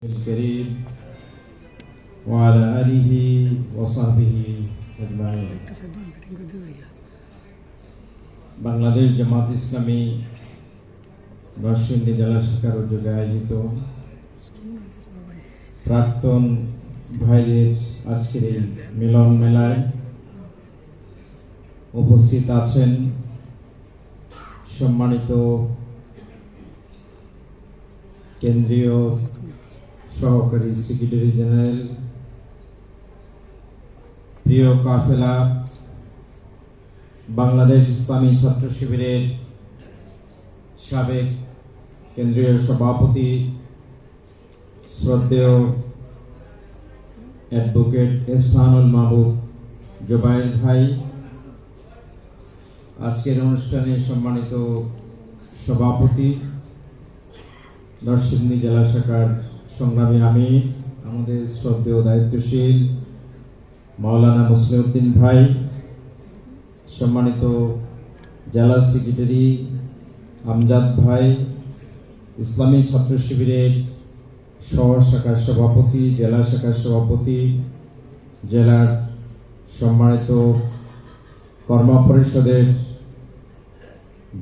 الكريم وعلى آله وصحبه أجمعين। বাংলাদেশ জামাত ইসলামী নরসিংদী জেলা শাখার উদ্যোগে আয়োজিত প্রাক্তন ভাইদের আজকের এই মিলন মেলায় উপস্থিত আছেন সম্মানিত কেন্দ্রীয় সহকারী সেক্রেটারি জেনারেল, প্রিয় কাফেলা, বাংলাদেশ ইসলামী ছাত্র শিবিরের সাবেক কেন্দ্রীয় সভাপতি শ্রদ্ধেয় অ্যাডভোকেট এহসানুল মাহবুব জুবাইর ভাই, আজকের অনুষ্ঠানে সম্মানিত সভাপতি নরসিংদী জেলা শাখার সংগ্রামী আমির, আমাদের শ্রদ্ধেয় দায়িত্বশীল মাওলানা মুসলিউদ্দিন ভাই, সম্মানিত জেলা সেক্রেটারি আমজাদ ভাই, ইসলামী ছাত্র শিবিরের শহর শাখার সভাপতি, জেলা শাখার সভাপতি, জেলার সম্মানিত কর্ম পরিষদের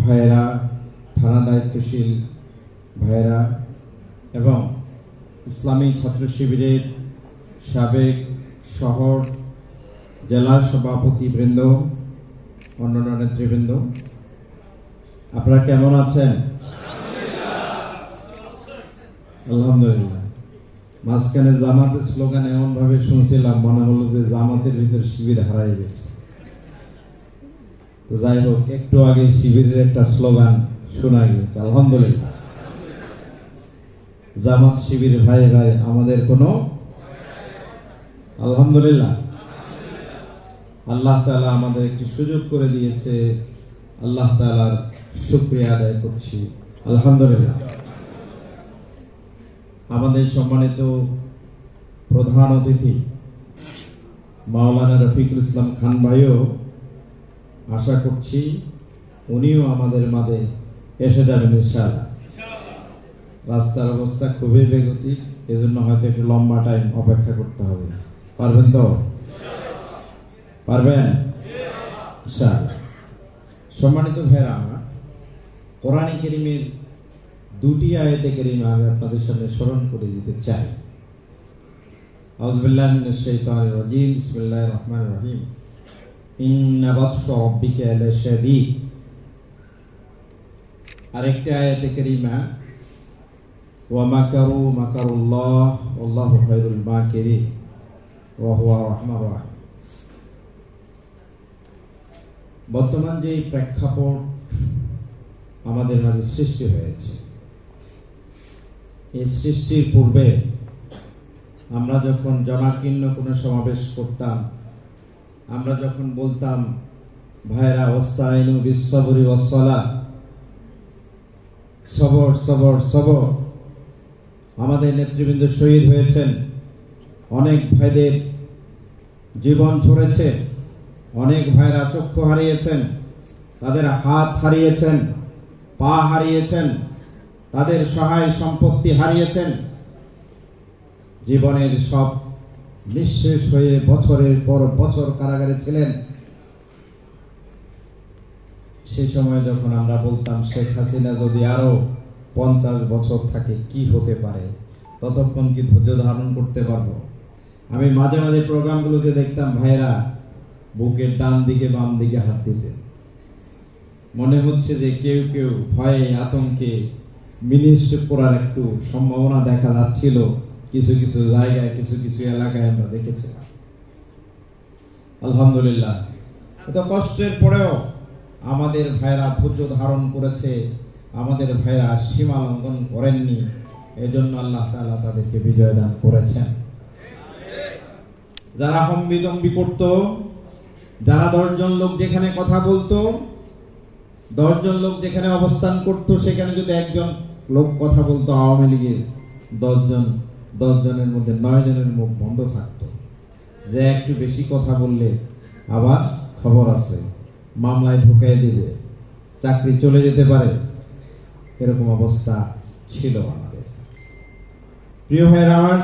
ভাইয়েরা, থানা দায়িত্বশীল ভাইয়েরা এবং ইসলামী ছাত্র শিবিরের সাবেক শহর জেলা সভাপতি বৃন্দ, অন্যান্য নেতৃবৃন্দ, আপনারা কেমন আছেন? আলহামদুলিল্লাহ। মাঝখানে জামাতের স্লোগান এমন ভাবে শুনছিলাম, মনে হলো যে জামাতের ভিতরে শিবির হারাই গেছে। যাই হোক, একটু আগে শিবিরের একটা স্লোগান শোনা গেছে। আলহামদুলিল্লাহ, জামাত শিবির ভাই ভাই আমাদের কোনো আলহামদুলিল্লাহ। আল্লাহ তাআলা আমাদের একটি সুযোগ করে দিয়েছে, আল্লাহ তাআলার শুকরিয়া আদায় করছি, আলহামদুলিল্লাহ। আমাদের সম্মানিত প্রধান অতিথি মাওলানা রফিকুল ইসলাম খান ভাইও, আশা করছি উনিও আমাদের মাঝে এসে যাবেন ইনশাআল্লাহ। রাস্তার অবস্থা খুবই বেগতিক, এজন্য হয়তো একটু লম্বা টাইম অপেক্ষা করতে হবে। পারবেন তো? পারবেন ইনশাআল্লাহ। সম্মানিত ভাইরা, আমার কোরআন কারীমের দুটি আয়াতে কারীমা আমি আপনাদের সামনে স্মরণ করে দিতে চাই। আউযু বিল্লাহি মিনাশ শাইতানির রাজীম, বিসমিল্লাহির রহমানির রহিম। ইন্না বাতশা রাব্বিকা লাশাদীদ। আরেকটি আয়াতে কারীমা ওয়া মাকারু মাকারুল্লাহ ওয়াল্লাহু খায়রুল মাকিরিন ওয়া হুয়া রাহমানুর রাহিম। বর্তমান যে প্রেক্ষাপট আমাদের মাঝে সৃষ্টি হয়েছে, এই সৃষ্টির পূর্বে আমরা যখন জনাকীর্ণ কোনো সমাবেশ করতাম, আমরা যখন বলতাম ভাইরা ওয়াস্তাইনু বিস-সাবরি ওয়াস-সালাহ, সবর সবর সবর, আমাদের নেতৃবৃন্দ শহীদ হয়েছেন, অনেক ভাইদের জীবন ঝরেছে, অনেক ভাইরা চক্ষু হারিয়েছেন, তাদের হাত হারিয়েছেন, পা হারিয়েছেন, তাদের সহায় সম্পত্তি হারিয়েছেন, জীবনের সব নিঃশেষ হয়ে বছরের পর বছর কারাগারে ছিলেন। সেই সময় যখন আমরা বলতাম শেখ হাসিনা যদি আরো 50 বছর থাকে কি হতে পারে, ততক্ষণ কি ধৈর্য ধারণ করতে পারবো? আমি মাঝে মাঝে প্রোগ্রামগুলোতে দেখতাম ভাইরা বুকের ডান দিকে বাম দিকে হাত দিতে, মনে হচ্ছে যে কেউ কেউ ভয়ে আতঙ্কে মিনিস্ট করার একটু সম্ভাবনা দেখা যাচ্ছিল। কিছু কিছু জায়গায়, কিছু কিছু এলাকায় আমরা দেখেছিলাম। আলহামদুলিল্লাহ, এত কষ্টের পরেও আমাদের ভাইরা ধৈর্য ধারণ করেছে, আমাদের ভাইরা সীমা লঙ্ঘন করেননি, এজন্য আল্লাহ তাআলা তাদেরকে বিজয় দান করেছেন। যারা হম্বিতম্বি করত, যারা 10 জন লোক যেখানে কথা বলতো, 10 জন লোক যেখানে অবস্থান করত, সেখানে যদি একজন লোক কথা বলতো, আওয়ামী লীগের 10 জনের মধ্যে 9 জনের মুখ বন্ধ থাকতো। যে একটু বেশি কথা বললে আবার খবর আছে, মামলায় ঢুকাই দিবে, চাকরি চলে যেতে পারে, এরকম অবস্থা ছিল আমাদের। প্রিয় ভাইয়েরা আমার,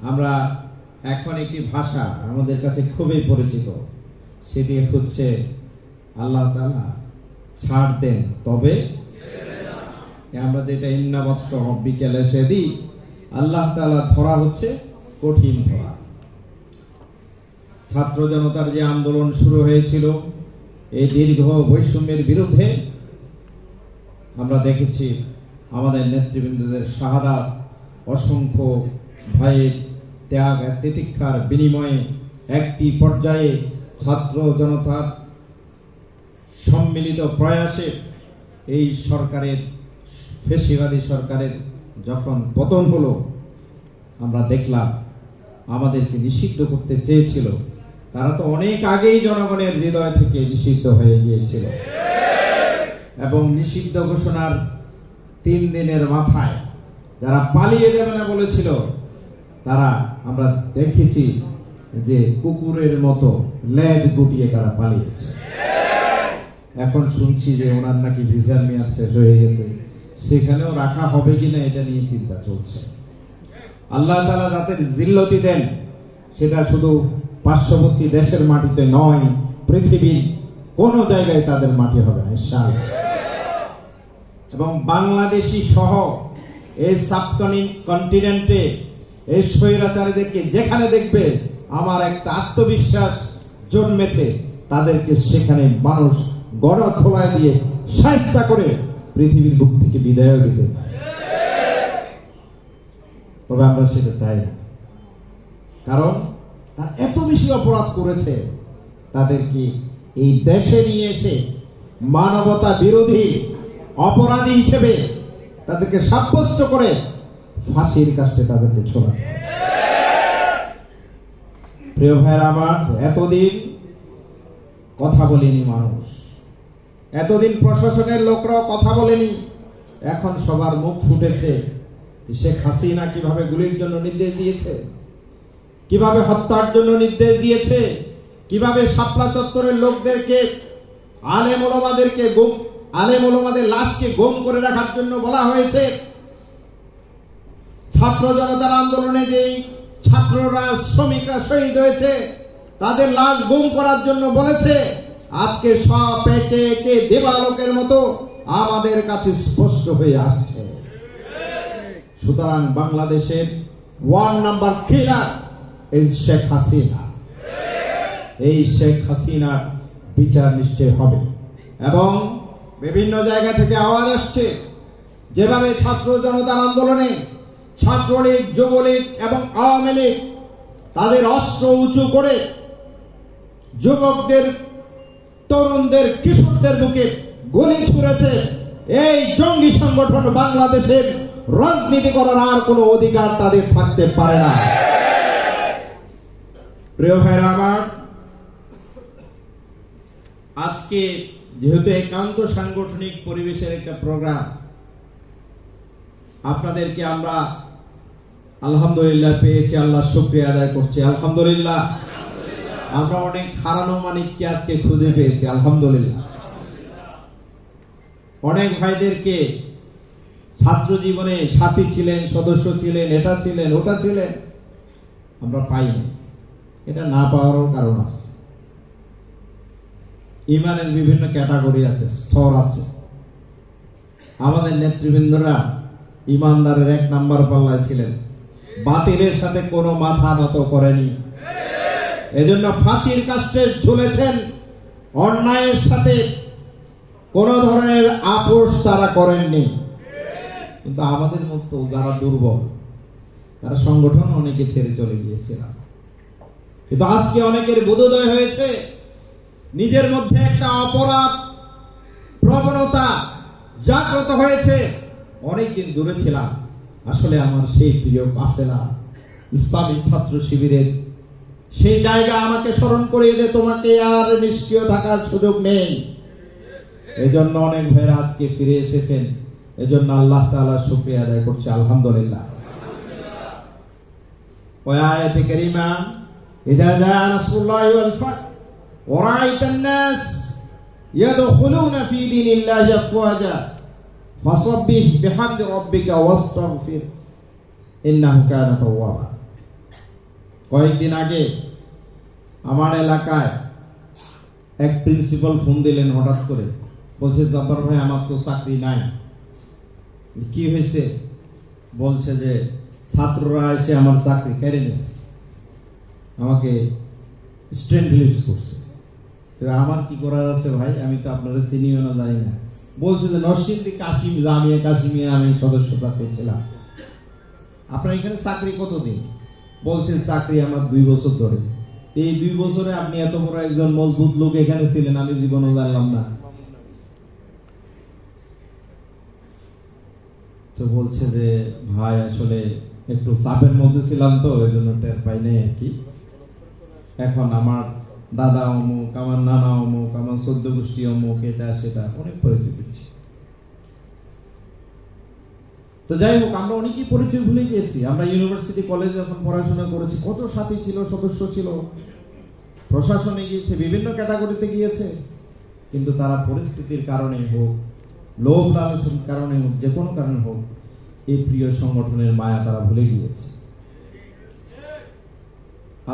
আমরা এখন একটি ভাষা আমাদের কাছে খুবই পরিচিত, সেটি হচ্ছে আল্লাহ তাআলা ছাড় দেন তবে আমরা যেটা ইন্না বাতশ রাব্বিকা লাশাদীদ, আল্লাহ তাআলা ধরা হচ্ছে কঠিন ধরা। ছাত্র জনতার যে আন্দোলন শুরু হয়েছিল এই দীর্ঘ বৈষম্যের বিরুদ্ধে, আমরা দেখেছি আমাদের নেতৃবৃন্দদের শাহাদাত, অসংখ্য ভাইয়ের ত্যাগ তিতিক্ষার বিনিময়ে একটি পর্যায়ে ছাত্র জনতার সম্মিলিত প্রয়াসে এই সরকারের, ফ্যাসিবাদী সরকারের যখন পতন হলো, আমরা দেখলাম আমাদেরকে নিষিদ্ধ করতে চেয়েছিল, তারা তো অনেক আগেই জনগণের হৃদয় থেকে নিষিদ্ধ হয়ে গিয়েছিল এবং নিষিদ্ধ ঘোষণার 3 দিনের মাথায় যারা পালিয়ে যাবে না বলেছিল, তারা আমরা দেখেছি যে কুকুরের মতো লেজ গুটিয়ে তারা পালিয়েছে। এখন শুনছি যে ওনার নাকি ভিসার মেয়াদ শেষ হয়ে গেছে, সেখানেও রাখা হবে কিনা এটা নিয়ে চিন্তা চলছে। আল্লাহ তাআলা যাদের জিল্লতি দেন সেটা শুধু পার্শ্ববর্তী দেশের মাটিতে নয়, পৃথিবীর কোন জায়গায় তাদের মাটি হবে না ইনশাআল্লাহ। এবং বাংলাদেশি সহ এই সাবকন্টিনেন্টে এই স্বৈরাচারীদেরকে যেখানে দেখবে আমার একটা আত্মবিশ্বাস জন্মেছে, তাদেরকে সেখানে মানুষ গণধোলাই দিয়ে শায়েস্তা করে পৃথিবীর বুক থেকে বিদায় দিতে। তবে আমরা সেটা চাই না, কারণ তারা এত বেশি অপরাধ করেছে, তাদেরকে এই দেশে নিয়ে এসে মানবতা বিরোধী অপরাধী হিসেবে তাদেরকে সাব্যস্ত করে ফাঁসির কাছে তাদেরকে ছোড়াতে। প্রিয় ভাইয়েরা আমার, এতদিন কথা বলেনি মানুষ, এতদিন প্রশাসনের লোকরাও কথা বলেনি, এখন সবার মুখ ফুটেছে। শেখ হাসিনা কিভাবে গুলির জন্য নির্দেশ দিয়েছে, কিভাবে হত্যার জন্য নির্দেশ দিয়েছে, কিভাবে শাপলা চত্বরের লোকদেরকে, আলেম ওলামাদের লাশকে গুম করে রাখার জন্য বলা হয়েছে। ছাত্র জনতার আন্দোলনে যেই ছাত্ররা, শ্রমিকরা শহীদ হয়েছে, তাদের লাশ গুম করার জন্য বলেছে। আজকে সব একে একে দেবালোকের মতো আমাদের কাছে স্পষ্ট হয়ে আসছে। সুতরাং বাংলাদেশের 1 নাম্বার কিলার এই শেখ হাসিনা, এই শেখ হাসিনার বিচার নিশ্চয় হবে। এবং বিভিন্ন জায়গা থেকে আওয়াজ আসছে, যেভাবে ছাত্র জনতার আন্দোলনে ছাত্রলীগ, যুবলীগ এবং আওয়ামী লীগ তাদের অস্ত্র উঁচু করে যুবকদের, তরুণদের, কিশোরদের বুকে গুলি ছুড়েছে, এই জঙ্গি সংগঠন বাংলাদেশের রাজনীতি করার আর কোনো অধিকার তাদের থাকতে পারে না। প্রিয় ভাইরা আমার, আজকে যেহেতু একান্ত সাংগঠনিক পরিবেশের একটা প্রোগ্রাম, আপনাদেরকে আমরা আলহামদুলিল্লাহ পেয়েছি, আল্লাহ শুকরিয়া আদায় করছি। আলহামদুলিল্লাহ, আমরা অনেক হারানো মানিককে আজকে খুঁজে পেয়েছি। আলহামদুলিল্লাহ, অনেক ভাইদেরকে ছাত্র জীবনে সাথী ছিলেন, সদস্য ছিলেন, এটা ছিলেন, ওটা ছিলেন, আমরা পাইনি। এটা না পাওয়ারও কারণ আছে। ইমানের বিভিন্ন ক্যাটাগরি আছে, স্তর আছে। আমাদের নেতৃবৃন্দরা ইমানদারের 1 নাম্বার পাল্লায় ছিলেন, বাতিলের সাথে কোনো মাথা নত করেনি। এজন্য ফাঁসির কাস্টে ঝুলেছেন, অন্যায়ের সাথে কোন ধরনের আপোষ তারা করেননি। কিন্তু আমাদের মতো যারা দুর্বল, তারা সংগঠন অনেকে ছেড়ে চলে গিয়েছিলেন। কিন্তু আজকে অনেকের বোধোদয় হয়েছে, নিজের মধ্যে একটা অপরাধ প্রবণতা জাগ্রত হয়েছে। অনেকদিন দূরে ছিলাম, আসলে আমার সেই প্রিয় কাফেলা ইসলামী ছাত্র শিবিরের সেই জায়গা আমাকে স্মরণ করিয়ে দে, তোমাকে আর নিষ্ক্রিয় থাকার সুযোগ নেই। এজন্য অনেক ভাইরা আজকে ফিরে এসেছেন, এজন্য আল্লাহ তাআলা শুকরিয়া আদায় করছে। আলহামদুলিল্লাহ। ওই আয়াতে কারীমা, ইযা জা নাসরুল্লাহি ওয়াল ফাth ওয়া রাআইতান নাস ইয়াদখুলুনা ফি দীনিল্লাহি আফওয়াজা ফাসাব্বিহ বিহামদি রাব্বিকা ওয়াস্তাগফির ইন্নাহু কানা তাওয়াবা। কয়েকদিন আগে আমার এলাকায় এক প্রিন্সিপাল ফোন দিলেন হঠাৎ করে, বলছে জব্বার ভাই আমার তো চাকরি নাই। কি হয়েছে? বলছে যে ছাত্ররা এসে আমার চাকরি কেড়ে নিয়েছে, আমাকে স্টুডেন্ট লিস্ট করছে। তো আমার কি করার আছে ভাই, আমি তো আপনারা চিনিও না জানি না। বলছে যে নরসিংদী কাশিম জামিয়া কাশিমিয়া আমি সদস্যতা পেয়েছিলাম, আপনার এখানে চাকরি কতদিন? বলছে চাকরি আমার 2 বছর ধরে। এই 2 বছরে আপনি এত বড় একজন মজবুত লোক এখানে ছিলেন, আমি জীবনও জানলাম না। তো বলছে যে ভাই আসলে একটু চাপের মধ্যে ছিলাম তো এই জন্য টের পাই নাই আর কি। এখন আমার দাদা অমুক, আমার নানা অমুক, আমার 14 গোষ্ঠী অমুক, এটা সেটা অনেক পরিচয় দিচ্ছি। তো যাই হোক, আমরা অনেকেই পরিচয় ভুলে গিয়েছি। আমরা ইউনিভার্সিটি কলেজে যখন পড়াশোনা করেছি কত সাথী ছিল, সদস্য ছিল, প্রশাসনে গিয়েছে, বিভিন্ন ক্যাটাগরিতে গিয়েছে, কিন্তু তারা পরিস্থিতির কারণে হোক, লোভ লালসের কারণে হোক, যে কোনো কারণে হোক, এই প্রিয় সংগঠনের মায়া তারা ভুলে গিয়েছে।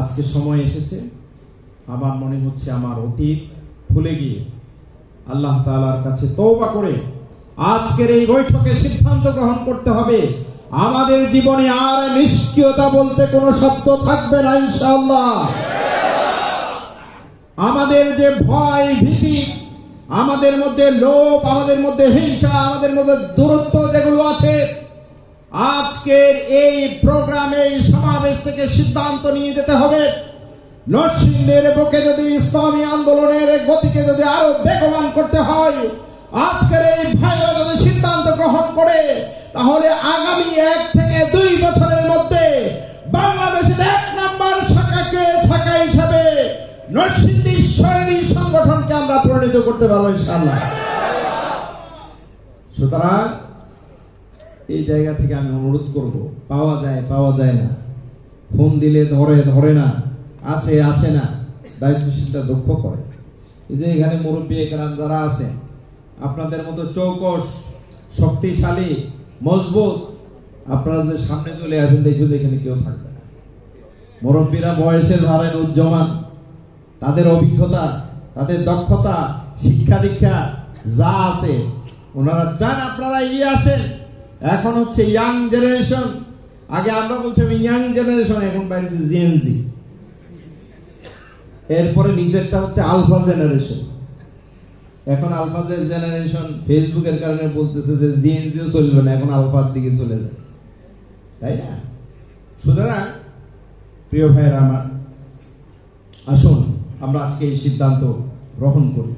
আজকে সময় এসেছে, আমার মনে হচ্ছে আমার অতীত ভুলে গিয়ে আল্লাহ তাআলার কাছে তওবা করে আজকের এই বৈঠকে সিদ্ধান্ত গ্রহণ করতে হবে, আমাদের জীবনে আর নিষ্ক্রিয়তা বলতে কোনো শব্দ থাকবে না ইনশাআল্লাহ। আমাদের যে ভয় ভীতি, আমাদের মধ্যে লোভ, আমাদের মধ্যে হিংসা, আমাদের মধ্যে দূরত্ব যেগুলো আছে, আজকের এই প্রোগ্রামে, এই সমাবেশ থেকে সিদ্ধান্ত নিয়ে যেতে হবে। নরসিংদীর বুকে যদি ইসলামী আন্দোলনের গতিকে যদি আরো বেগবান করতে হয়, আজকের এই ভাইরা যদি সিদ্ধান্ত গ্রহণ করে, তাহলে আগামী 1 থেকে 2 বছরের মধ্যে বাংলাদেশের 1 নম্বর শাখা হিসাবে নরসিংদী শহীদ সংগঠনকে আমরা পরিণত করতে পারবো ইনশাআল্লাহ। সুতরাং এই জায়গা থেকে আমি অনুরোধ করব, পাওয়া যায় না, ফোন দিলে ধরে না, আসে না, দায়িত্বশীলটা দক্ষ করে। এই যে এখানে মুরব্বী একরাম যারা আছেন, আপনাদের মতো চৌকস, শক্তিশালী, মজবুত, আপনারা যে সামনে চলে আসেন, দেখবেন এখানে কেউ থাকবে না। মুরব্বীরা বয়সের ভারে উজ্জমান, তাদের অভিজ্ঞতা, তাদের দক্ষতা, শিক্ষা দীক্ষা যা আছে, ওনারা চান আপনারা এগিয়ে আসেন। এখন হচ্ছে ইয়াং জেনারেশন, আগে আমরা বলছি ইয়াং জেনারেশন, এখন বাইরে জেনজি, এরপরে নিজেরটা হচ্ছে আলফা জেনারেশন। এখন আলফা জেনারেশন ফেসবুকের কারণে বলতেছে যে জেনজিও চলবে না, এখন আলফার দিকে চলে যায়, তাই না? সুতরাং প্রিয় ভাইয়েরা আমার, আসুন আমরা আজকে এই সিদ্ধান্ত গ্রহণ করি।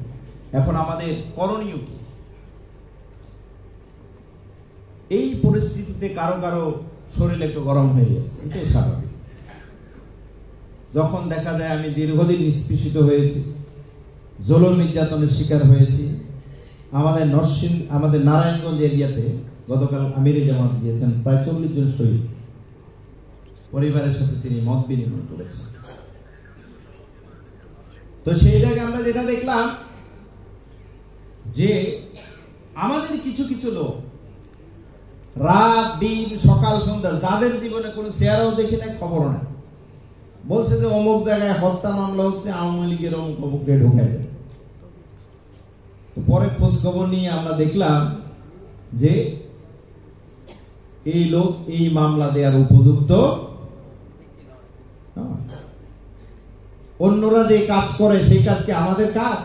এখন আমাদের করণীয় কি? এই পরিস্থিতিতে কারো কারো শরীর একটু গরম হয়ে গেছে, এটাই স্বাভাবিক। যখন দেখা যায় আমি দীর্ঘদিন নিষ্পেষিত হয়েছি, জুলুম নির্যাতনের শিকার হয়েছি, আমাদের নারায়ণগঞ্জ এরিয়াতে গতকাল আমিরে জামাত দিয়েছেন প্রায় 40 জন শহীদ, পরিবারের সাথে তিনি মত বিনিময় করেছেন। তো সেই জায়গায় আমরা যেটা দেখলাম যে আমাদের কিছু কিছু লোক রাত দিন সকাল সন্ধ্যা, যাদের জীবনে কোনো শেয়ারও দেখি না, খবরও নাই, বলছে যে অমুক জায়গায় হত্যা মামলা হচ্ছে, আওয়ামী লীগের অমুককে ঢুকাই দেয়। তো পরে খোঁজ খবর নিয়ে আমরা দেখলাম যে এই লোক এই মামলা দেওয়ার উপযুক্ত। অন্যরা যে কাজ করে সেই কাজ কি আমাদের কাজ?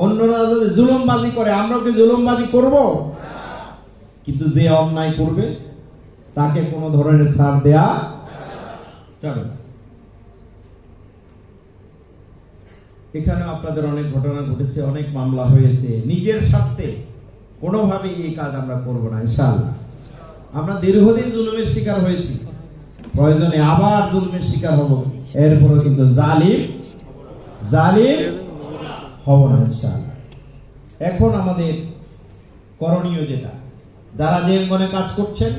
অন্যরা যদি জুলুমবাজি করে, আমরা কি জুলুমবাজি করব? কিন্তু যে অন্যায় করবে তাকে কোনো ধরনের ছাড় দেয়া যাবে না। এখানে আপনাদের অনেক ঘটনা ঘটেছে, অনেক মামলা হয়েছে। নিজের স্বার্থে কোনোভাবে এই কাজ আমরা করব না ইনশাআল্লাহ। আমরা দীর্ঘদিন জুলুমের শিকার হয়েছি, প্রয়োজনে আবার জুলুমের শিকার হব, এরপরও কিন্তু জালিম হব না ইনশাআল্লাহ। এখন আমাদের করণীয় যেটা, যারা যে মনে কাজ করছেন,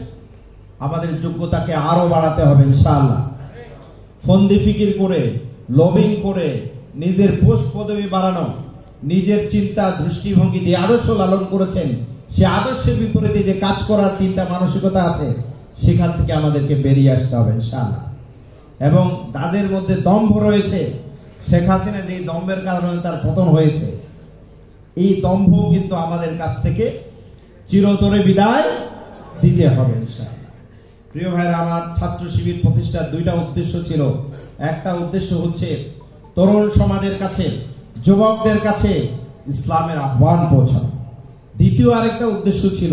আমাদের যোগ্যতাকে আরো বাড়াতে হবে ইনশাআল্লাহ। ফন্দি ফিকির করে, লবিং করে নিজের পোস্ট পদবি বাড়ানো, নিজের চিন্তা দৃষ্টিভঙ্গি দিয়ে আদর্শ লালন করেছেন, সে আদর্শের বিপরীতে যে কাজ করার চিন্তা মানসিকতা আছে, সেখান থেকে আমাদেরকে বেরিয়ে আসতে হবে ইনশাআল্লাহ। এবং তাদের মধ্যে দম্ভ রয়েছে, শেখ হাসিনা যে দম্ভের কারণে তার পতন হয়েছে, এই দম্ভ কিন্তু আমাদের কাছ থেকে চিরতরে বিদায় দিতে হবে ইনশাআল্লাহ। প্রিয় ভাইরা আমার, ছাত্র শিবির প্রতিষ্ঠার দুইটা উদ্দেশ্য ছিল। একটা উদ্দেশ্য হচ্ছে তরুণ সমাজের কাছে, যুবকদের কাছে ইসলামের আহ্বান পৌঁছানো। দ্বিতীয় আরেকটা উদ্দেশ্য ছিল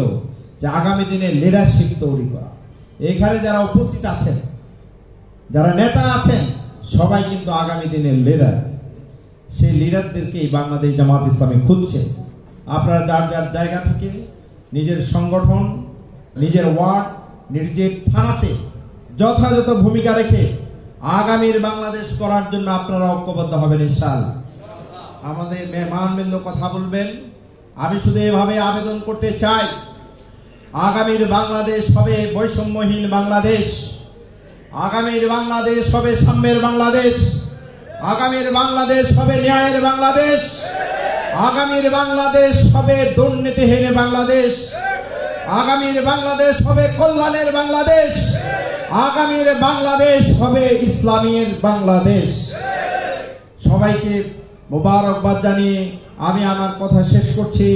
যে আগামী দিনে লিডারশিপ তৈরি করা। এখানে যারা উপস্থিত আছেন, যারা নেতা আছেন, সবাই কিন্তু আগামী দিনের লিডার। সেই লিডারদেরকেই বাংলাদেশ জামাত ইসলামী খুঁজছে। আপনারা যার যার জায়গা থেকে নিজের সংগঠন, নিজের ওয়ার্ড, নিজের থানাতে যথাযথ ভূমিকা রেখে আগামীর বাংলাদেশ করার জন্য আপনারা ঐক্যবদ্ধ হবেন ইনশাআল্লাহ। আমাদের মেহমানবৃন্দ কথা বলবেন। আমি শুধু এভাবে আবেদন করতে চাই, আগামীর বাংলাদেশ হবে বৈষম্যহীন বাংলাদেশ, আগামীর বাংলাদেশ হবে সাম্যের বাংলাদেশ, আগামীর বাংলাদেশ হবে ন্যায়ের বাংলাদেশ, আগামীর বাংলাদেশ হবে দুর্নীতিহীন বাংলাদেশ, আগামীর বাংলাদেশ হবে কল্যাণের বাংলাদেশ, আগামীর বাংলাদেশ হবে ইসলামের বাংলাদেশ। সবাইকে মোবারকবাদ জানিয়ে আমি আমার কথা শেষ করছি।